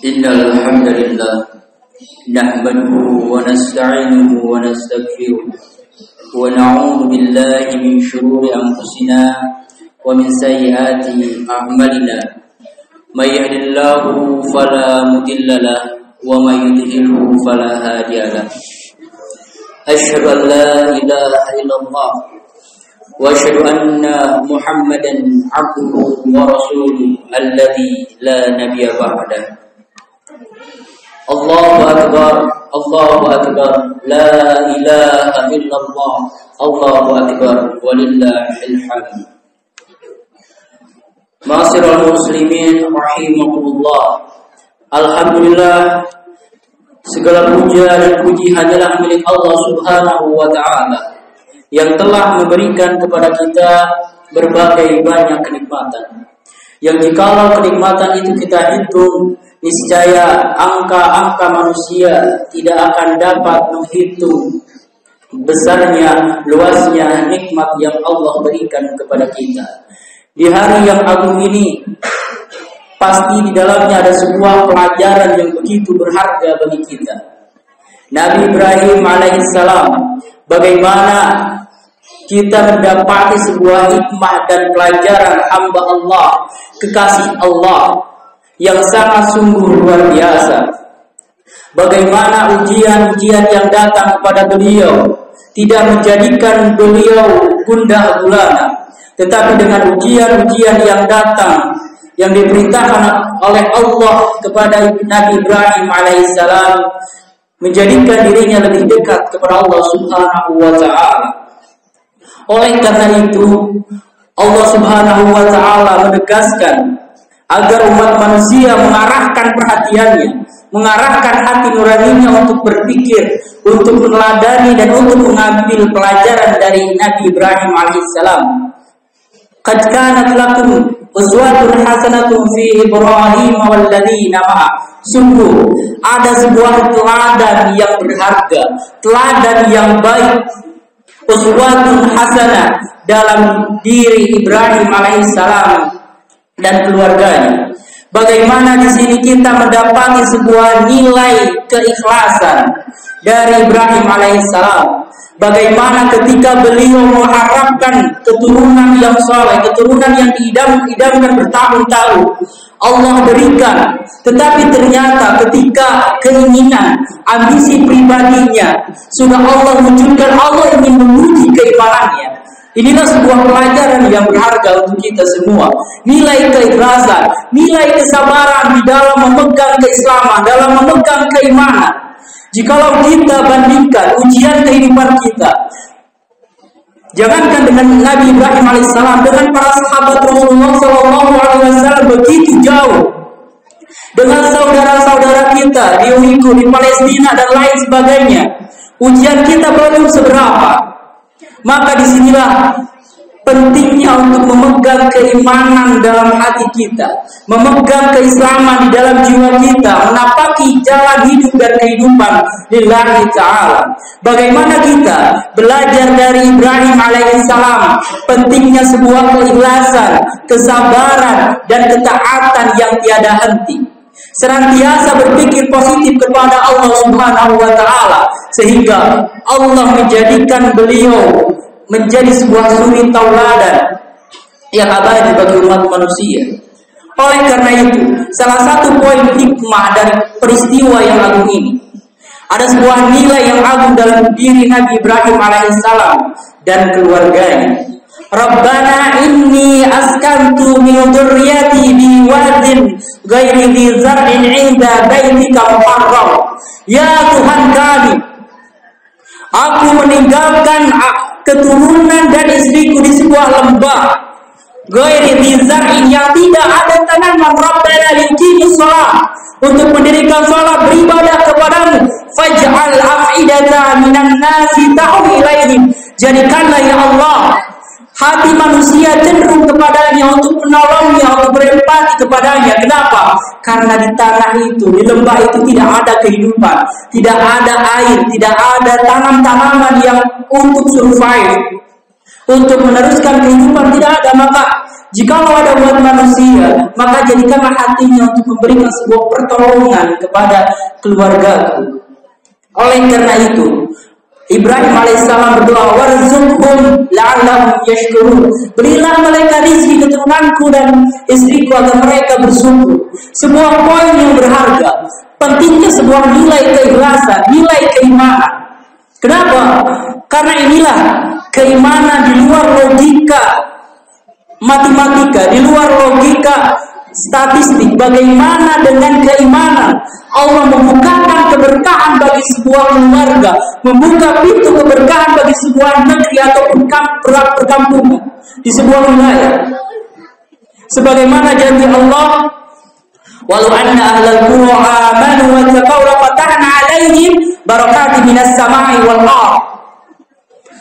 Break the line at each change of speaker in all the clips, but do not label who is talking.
إن الحمد لله نحمده ونستعينه ونستغفره ونعوذ بالله من شرور أنفسنا ومن سيئات أعمالنا من يهد الله فلا مضل له ومن يضلل فلا هادي له أشهد أن لا إله إلا الله وأشهد أن محمدا عبده ورسوله الذي لا نبي بعده الله أكبر الله أكبر لا إله إلا الله الله أكبر ولله الحمد. Ma'asyiral muslimin rahimakumullah. Alhamdulillah, segala puja dan puji hanyalah milik Allah Subhanahu wa taala yang telah memberikan kepada kita berbagai banyak kenikmatan. Yang jikalau kenikmatan itu kita hitung, niscaya angka-angka manusia tidak akan dapat menghitung besarnya, luasnya nikmat yang Allah berikan kepada kita. Di hari yang agung ini, pasti di dalamnya ada sebuah pelajaran yang begitu berharga bagi kita. Nabi Ibrahim alaihissalam, bagaimana kita mendapati sebuah hikmah dan pelajaran hamba Allah, kekasih Allah yang sangat sungguh luar biasa. Bagaimana ujian-ujian yang datang kepada beliau tidak menjadikan beliau gundah gulana, tetapi dengan ujian-ujian yang datang yang diperintahkan oleh Allah kepada Nabi Ibrahim alaihissalam menjadikan dirinya lebih dekat kepada Allah Subhanahu wa taala. Oleh karena itu, Allah Subhanahu wa taala menegaskan agar umat manusia mengarahkan perhatiannya, mengarahkan hati nuraninya untuk berpikir, untuk meneladani dan untuk mengambil pelajaran dari Nabi Ibrahim alaihissalam. Qad kanat lakum uswatun hasanatun fi Ibrahim walladzina ma'a. Sungguh ada sebuah teladan yang berharga, teladan yang baik, uswatun hasanah dalam diri Ibrahim alaihissalam dan keluarganya. Bagaimana di sini kita mendapati sebuah nilai keikhlasan dari Ibrahim alaihissalam. Bagaimana ketika beliau mengharapkan keturunan yang saleh, keturunan yang diidam-idamkan bertahun-tahun, Allah berikan. Tetapi ternyata ketika keinginan, ambisi pribadinya sudah Allah munculkan, Allah ingin menguji keimanannya. Inilah sebuah pelajaran yang berharga untuk kita semua. Nilai keikhlasan, nilai kesabaran di dalam memegang keislaman, dalam memegang keimanan. Jikalau kita bandingkan ujian kehidupan kita, jangankan dengan Nabi Ibrahim alaihissalam, dengan para sahabat Rasulullah SAW begitu jauh, dengan saudara-saudara kita di Uyghur, di Palestina dan lain sebagainya, ujian kita belum seberapa. Maka disinilah pentingnya untuk memegang keimanan dalam hati kita, memegang keislaman di dalam jiwa kita, menapaki jalan hidup dan kehidupan lillahi ta'ala. Bagaimana kita belajar dari Ibrahim alaihissalam pentingnya sebuah keikhlasan, kesabaran dan ketaatan yang tiada henti, senantiasa berpikir positif kepada Allah Subhanahu wa taala, sehingga Allah menjadikan beliau menjadi sebuah suri tauladan yang abadi bagi umat manusia. Oleh karena itu, salah satu poin hikmah dari peristiwa yang agung ini, ada sebuah nilai yang agung dalam diri Nabi Ibrahim alaihissalam dan keluarganya. Rabbana inni askantu min dzurriyyati bi wadin ghairi dzi zar'in 'inda baitika muharram. Ya Tuhan kami, aku meninggalkan keturunan dan istriku di sebuah lembah ghairi dzi zar'in yang tidak ada tanaman. Rabbana liqimus shalah, untuk mendirikan salat beribadah kepadamu. Faj'al af'idatan minan nasi tahwi ilaihim, jadikanlah ya Allah hati manusia cenderung kepadanya, untuk menolongnya, untuk berempati kepadanya. Kenapa? Karena di tanah itu, di lembah itu tidak ada kehidupan, tidak ada air, tidak ada tanam-tanaman yang untuk survive, untuk meneruskan kehidupan tidak ada. Maka Jikalau ada buat manusia, maka jadikanlah hatinya untuk memberikan sebuah pertolongan kepada keluargaku. Oleh karena itu, Ibrahim alaihissalam berdoa, warzuqhum la'allahum yashkurun. Berilah mereka rezeki keturunanku dan istriku agar mereka bersyukur. Sebuah poin yang berharga. Pentingnya sebuah nilai keikhlasan, nilai keimanan. Kenapa? Karena inilah keimanan di luar logika matematika, di luar logika statistik. Bagaimana dengan keimanan? Allah membukakan keberkahan bagi sebuah keluarga, membuka pintu keberkahan bagi sebuah negeri atau perkampungan di sebuah wilayah. Sebagaimana janji Allah, walau anna ahlal qura amanu wa taqaw la fatahna 'alaihim barakatin minas sama'i wal ardh.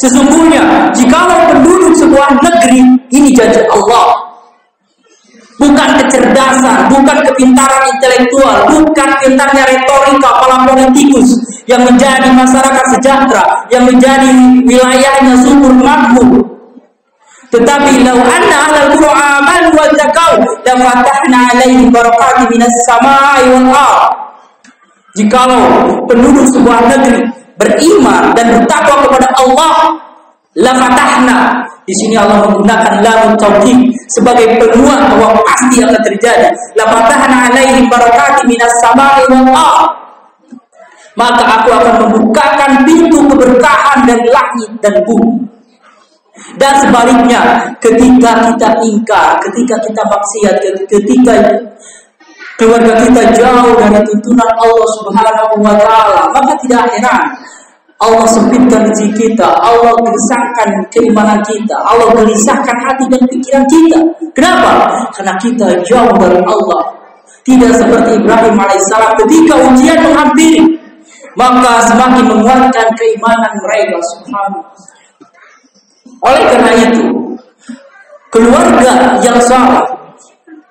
Sesungguhnya jikalau penduduk sebuah negeri, ini janji Allah, bukan kecerdasan, bukan kepintaran intelektual, bukan pintarnya retorika para politikus yang menjadi masyarakat sejahtera, yang menjadi wilayahnya subur makmur. Tetapi lau anna ahlal qura amanu wa taqaw la fatahna 'alaihim barakatin minas sama'i wal ardh. Jikalau penduduk sebuah negeri beriman dan bertakwa kepada Allah, la fatahna, di sini Allah menggunakan lam taukid sebagai penguat bahwa pasti akan terjadi. La fatahna 'alaihim barakatin minas sama'i wal ardh. Maka aku akan membukakan pintu keberkahan dari langit dan bumi. Dan sebaliknya, ketika kita ingkar, ketika kita maksiat, ketika keluarga kita jauh dari tuntunan Allah Subhanahu wa taala, maka tidak heran Allah sempitkan rezeki kita, Allah gelisahkan keimanan kita, Allah gelisahkan hati dan pikiran kita. Kenapa? Karena kita jauh dari Allah. Tidak seperti Ibrahim alaihissalam ketika ujian menghampiri, maka semakin menguatkan keimanan mereka. Subhanallah. Oleh karena itu, keluarga yang salah,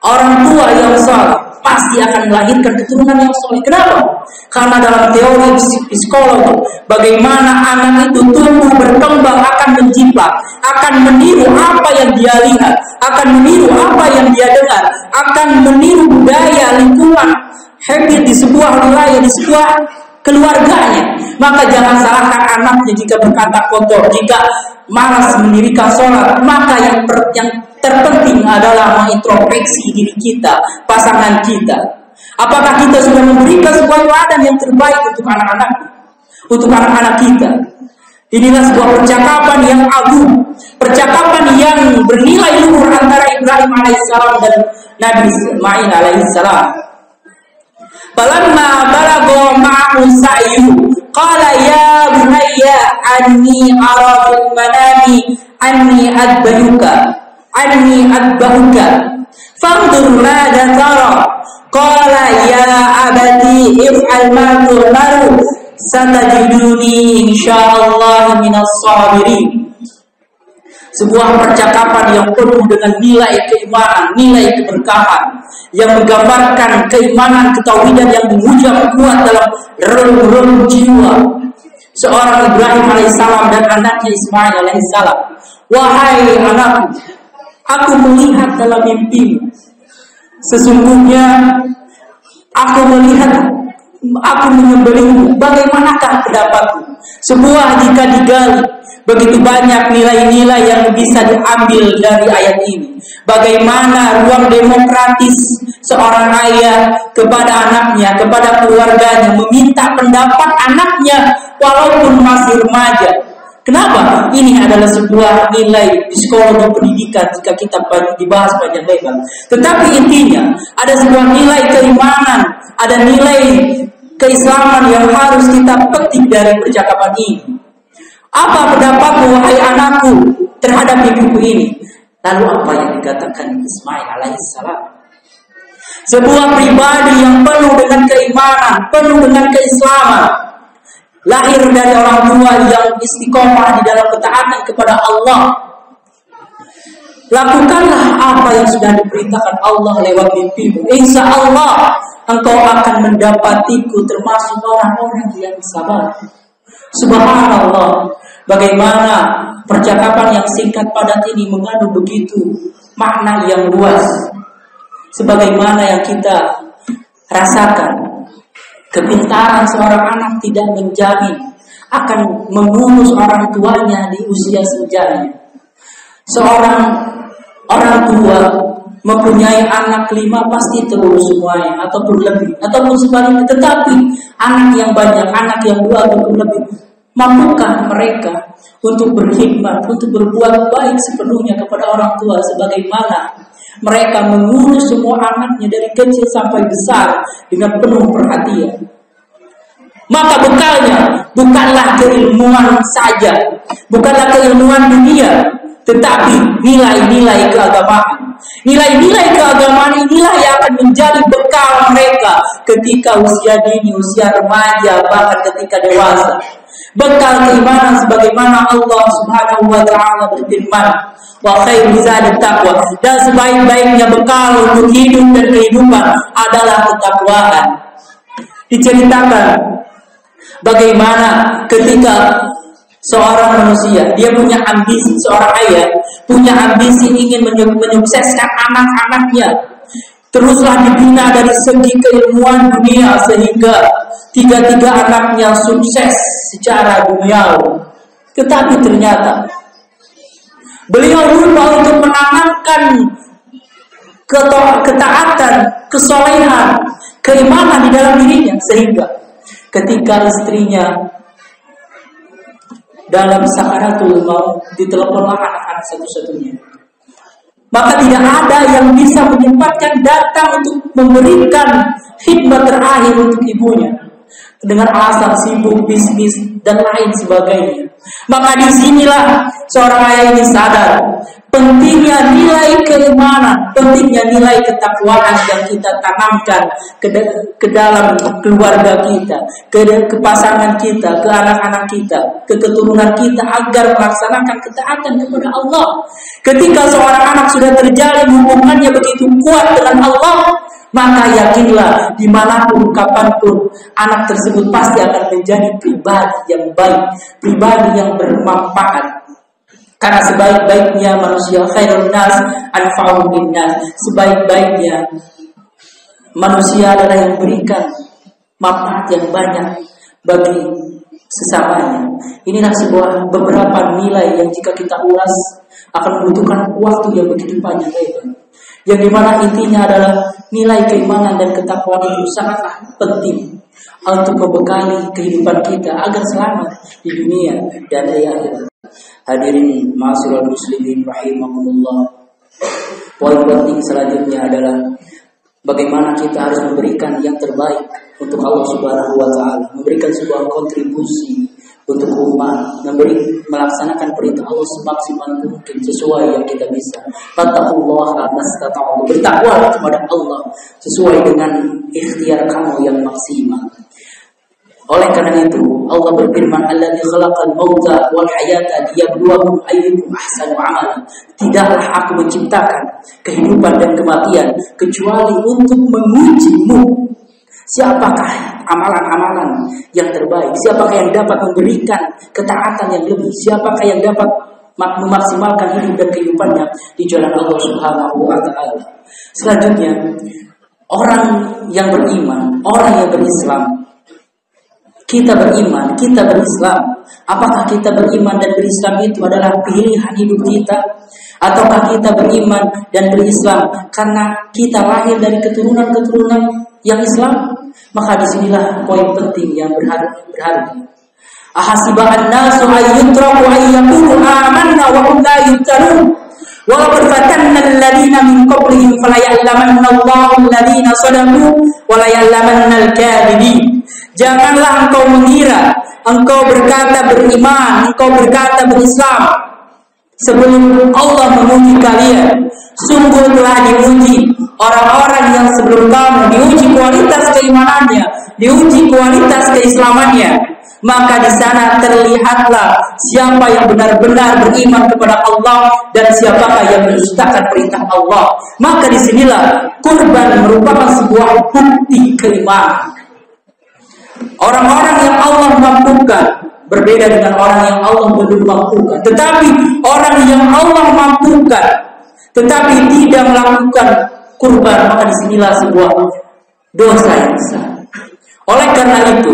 orang tua yang salah, pasti akan melahirkan keturunan yang soleh. Kenapa? Karena dalam teori psikologi, bagaimana anak itu tumbuh berkembang akan menjiplak, akan meniru apa yang dia lihat, akan meniru apa yang dia dengar, akan meniru budaya lingkungan habit di sebuah wilayah, di sebuah keluarganya. Maka jangan salahkan anaknya jika berkata kotor, jika malas mendirikan sholat. Maka yang terpenting adalah mengintrospeksi diri kita, pasangan kita. Apakah kita sudah memberikan sebuah teladan yang terbaik untuk anak-anak, untuk anak-anak kita? Inilah sebuah percakapan yang agung, percakapan yang bernilai luhur antara Ibrahim alaihissalam dan Nabi Ismail alaihissalam. Falamma balagha ma'ahu sa'yu qala ya bunayya anni ara fil manami anni adbahuka fanzur madza tara qala ya abati if'al ma tu'maru satajiduni insyaallah minas sabirin. Sebuah percakapan yang penuh dengan nilai keimanan, nilai keberkahan, yang menggambarkan keimanan ketauhidan yang menghujam kuat dalam relung-relung jiwa seorang Ibrahim alaihissalam dan anaknya Ismail alaihissalam. Wahai anakku, aku melihat dalam mimpimu. Sesungguhnya aku melihat, aku menyembelihmu. Bagaimanakah pendapatmu? Sebuah jika digali, begitu banyak nilai-nilai yang bisa diambil dari ayat ini. Bagaimana ruang demokratis seorang ayah kepada anaknya, kepada keluarganya, meminta pendapat anaknya walaupun masih remaja. Kenapa? Ini adalah sebuah nilai psikologi pendidikan jika kita dibahas panjang lebar. Tetapi intinya ada sebuah nilai keimanan, ada nilai keislaman yang harus kita petik dari percakapan ini. Apa pendapatmu wahai anakku terhadap mimpiku ini? Lalu apa yang dikatakan Ismail alaihissalam? Sebuah pribadi yang penuh dengan keimanan, penuh dengan keislaman, lahir dari orang tua yang istiqomah di dalam ketaatan kepada Allah. Lakukanlah apa yang sudah diperintahkan Allah lewat mimpimu. Insya Allah engkau akan mendapatiku termasuk orang-orang yang sabar. Subhanallah. Bagaimana percakapan yang singkat padat ini mengandung begitu makna yang luas. Sebagaimana yang kita rasakan, kepintaran seorang anak tidak menjamin akan mengurus orang tuanya di usia senjanya. Seorang orang tua mempunyai anak 5 pasti terurus semuanya ataupun lebih, ataupun sebaliknya. Tetapi anak yang banyak, anak yang 2 ataupun lebih, mampukah mereka untuk berkhidmat, untuk berbuat baik sepenuhnya kepada orang tua sebagaimana mereka mengurus semua anaknya dari kecil sampai besar dengan penuh perhatian? Maka bekalnya bukanlah keilmuan saja, bukanlah keilmuan dunia, tetapi nilai-nilai keagamaan. Nilai-nilai keagamaan inilah yang akan menjadi bekal mereka ketika usia dini, usia remaja, bahkan ketika dewasa. Bekal keimanan sebagaimana Allah Subhanahu wa taala berfirman, "Wa khairu zadi taqwa." Dan sebaik-baiknya bekal untuk hidup dan kehidupan adalah ketakwaan. Diceritakan bagaimana ketika seorang manusia, dia punya ambisi, seorang ayah punya ambisi ingin menyukseskan anak-anaknya. Teruslah dibina dari segi keilmuan dunia sehingga tiga-tiga anaknya sukses secara duniawi. Tetapi ternyata beliau lupa untuk menanamkan ketaatan, kesolehan, keimanan di dalam dirinya, sehingga ketika istrinya dalam sakaratul maut diteleponlah anak-anak satu-satunya, maka tidak ada yang bisa menyempatkan datang untuk memberikan khidmat terakhir untuk ibunya dengan alasan sibuk bisnis dan lain sebagainya. Maka disinilah seorang ayah ini sadar pentingnya nilai keimanan, pentingnya nilai ketakwaan yang kita tanamkan ke dalam keluarga kita, ke pasangan kita, ke anak-anak kita, ke keturunan kita, agar melaksanakan ketaatan kepada Allah. Ketika seorang anak sudah terjalin hubungannya begitu kuat dengan Allah, maka yakinlah dimanapun, kapanpun, anak tersebut pasti akan menjadi pribadi yang baik, pribadi yang bermanfaat. Karena sebaik-baiknya manusia, khairun nas anfa'uhum linnas, sebaik-baiknya manusia adalah yang berikan manfaat yang banyak bagi sesamanya. Inilah beberapa nilai yang jika kita ulas akan membutuhkan waktu yang begitu panjang, yang dimana intinya adalah nilai keimanan dan ketakwaan itu sangatlah penting untuk membekali kehidupan kita agar selamat di dunia dan di akhirat. Hadirin ma'asyiral muslimin rahimakumullah. Poin penting selanjutnya adalah bagaimana kita harus memberikan yang terbaik untuk Allah Subhanahu wa taala, memberikan sebuah kontribusi untuk umat, melaksanakan perintah Allah semaksimal mungkin sesuai yang kita bisa. Fattaqullaha mastata'tum, bertakwa kepada Allah sesuai dengan ikhtiar kamu yang maksimal. Oleh karena itu Allah berfirman, "Alladzi khalaqal mauta wal hayata liyabluwakum ayyukum ahsanu amala." Tidaklah aku menciptakan kehidupan dan kematian kecuali untuk mengujimu. Siapakah amalan-amalan yang terbaik? Siapakah yang dapat memberikan ketaatan yang lebih? Siapakah yang dapat memaksimalkan hidup dan kehidupannya di jalan Allah Subhanahu wa taala? Selanjutnya, orang yang beriman, orang yang berislam. Kita beriman, kita berislam. Apakah kita beriman dan berislam itu adalah pilihan hidup kita? Ataukah kita beriman dan berislam karena kita lahir dari keturunan-keturunan yang Islam? Maka disinilah poin penting yang berharga. Ahasiba'an nasu ayyutraku ayyakulu amanna wa hum la yuftanun. Wa laqad fatanna alladhina min qablihim falaya'lamanna Allahu alladhina sadaqu wa laya'lamanna al-kadhibin. Janganlah engkau mengira, engkau berkata beriman, engkau berkata berislam sebelum Allah menguji kalian. Sungguh telah diuji orang-orang yang sebelum kamu, diuji kualitas keimanannya, diuji kualitas keislamannya. Maka di sana terlihatlah siapa yang benar-benar beriman kepada Allah dan siapakah yang mendustakan perintah Allah. Maka disinilah kurban merupakan sebuah bukti keimanan. Orang-orang yang Allah mampukan berbeda dengan orang yang Allah belum mampukan. Tetapi orang yang Allah mampukan tetapi tidak melakukan kurban, maka disinilah sebuah dosa yang besar. Oleh karena itu,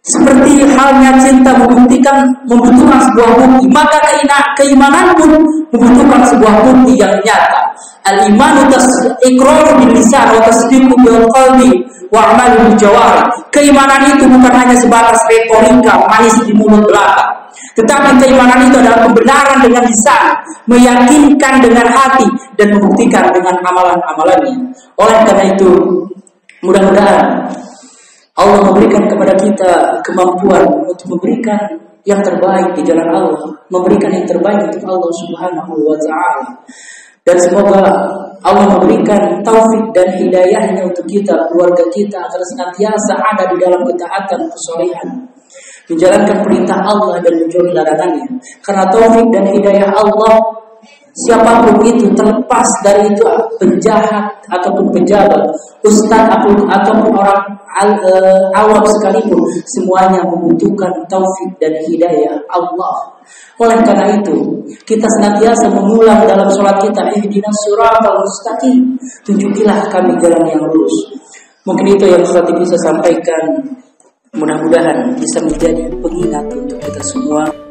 seperti halnya cinta membutuhkan sebuah bukti, maka keimanan pun membutuhkan sebuah bukti yang nyata. Al-imanu iqraru bil lisan wa tasdiqu bil qalbi wa amalu bil jawari. Keimanan itu bukan hanya sebatas retorika manis di mulut belaka, tetapi keimanan itu adalah kebenaran dengan lisan, meyakinkan dengan hati, dan membuktikan dengan amalan-amalannya. Oleh karena itu, mudah-mudahan Allah memberikan kepada kita kemampuan untuk memberikan yang terbaik di jalan Allah, memberikan yang terbaik untuk Allah Subhanahu wa Ta'ala. Dan semoga Allah memberikan taufik dan hidayahnya untuk kita, keluarga kita, agar senantiasa ada di dalam ketaatan, kesolehan, menjalankan perintah Allah dan menjauhi larangannya. Karena taufik dan hidayah Allah, siapapun itu, terlepas dari itu penjahat ataupun pejabat, ustaz ataupun orang awam sekalipun, semuanya membutuhkan taufik dan hidayah Allah. Oleh karena itu, kita senantiasa mengulang dalam sholat kita, ihdinas siratal mustaqim, tunjukilah kami jalan yang lurus. Mungkin itu yang saya bisa sampaikan. Mudah-mudahan bisa menjadi pengingat untuk kita semua.